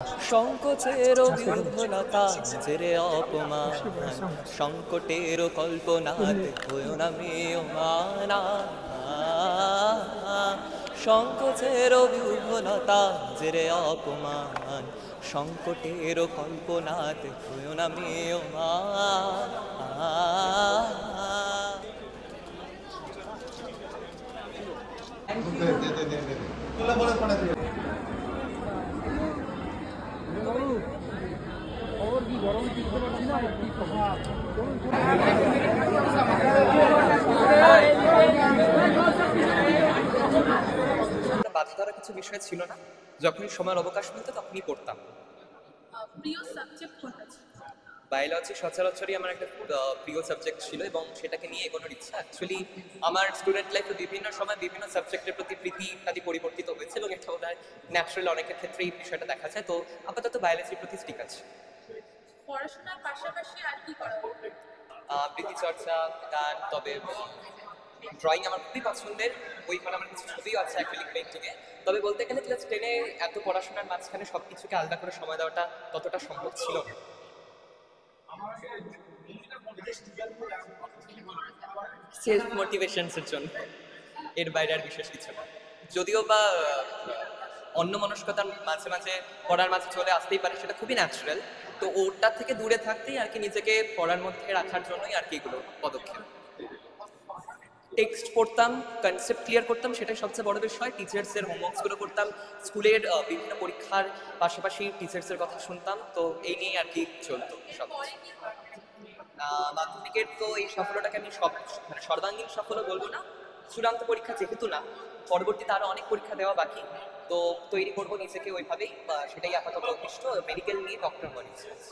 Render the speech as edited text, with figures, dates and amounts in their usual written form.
সংকোচের বিহ্বলতা জেরে অপমান, সংকটের কল্পনাতে হয়েও না মেয়মান। সংকোচের বিহ্বলতা জেরে অপমান, সংকটের কল্পনাতে হয়েও না মেয়মান। বাধা ধরা কিছু বিষয় ছিল না, যখনই সময়ের অবকাশ মিলতো তখনই পড়তাম। প্রিয় সাবজেক্ট কোনটা ছিল? বায়োলজি সচরাচরই আমার একটা প্রিয় সাবজেক্ট ছিল এবং সেটাকে নিয়ে এগোনোর ইচ্ছা। অ্যাকচুয়ালি আমার স্টুডেন্ট লাইফে বিভিন্ন সময় বিভিন্ন সাবজেক্টের প্রতি প্রীতি ইত্যাদি পরিবর্তিত হয়েছে এবং এটা বোধ হয় ন্যাচারাল অনেকের ক্ষেত্রে এই বিষয়টা দেখা যায়। তো আপাতত বায়োলজির প্রতি ঠিক আছে। পড়াশোনার পাশাপাশি আর কি করা হবে? আবৃত্তি চর্চা, গান, তবে ড্রয়িং আমার খুবই পছন্দের। ওইখানে আমার কিছু ছবিও আছে অ্যাক্রিলিক পেইন্টিংয়ে। তবে বলতে গেলে ক্লাস 10-এ এত পড়াশোনার মাঝখানে সব কিছুকে আলাদা করে সময় দেওয়াটা ততটা সম্ভব ছিল না। সেলফ মোটিভেশনসের জন্য, এর বাইরে আর বিশেষ কিছু না। যদিও বা অন্য মনস্কতার মাঝে মাঝে পড়ার মাঝে চলে আসতেই পারে, সেটা খুবই ন্যাচারাল। তো ওটার থেকে দূরে থাকতেই আর কি নিজেকে পড়ার মধ্যে রাখার জন্যই আর কি এগুলো পদক্ষেপ। টেক্সট পড়তাম, কনসেপ্ট ক্লিয়ার করতাম, সেটাই সবচেয়ে বড় বিষয়। টিচার্সের হোমওয়ার্কসগুলো করতাম, স্কুলের বিভিন্ন পরীক্ষার পাশাপাশি টিচার্সের কথা শুনতাম। তো এই নিয়েই আর কি চলতো সব। মাধ্যমিকের তো এই সফলতাকে আমি মানে সর্বাঙ্গীন সফলও বলবো না, চূড়ান্ত পরীক্ষা যেহেতু না, পরবর্তীতে আরো অনেক পরীক্ষা দেওয়া বাকি। তো তৈরি করবো নিজেকে ওইভাবেই, সেটাই আপাতত উদ্দিষ্ট। মেডিকেল নিয়ে ডক্টর হওয়ার ইচ্ছে আছে।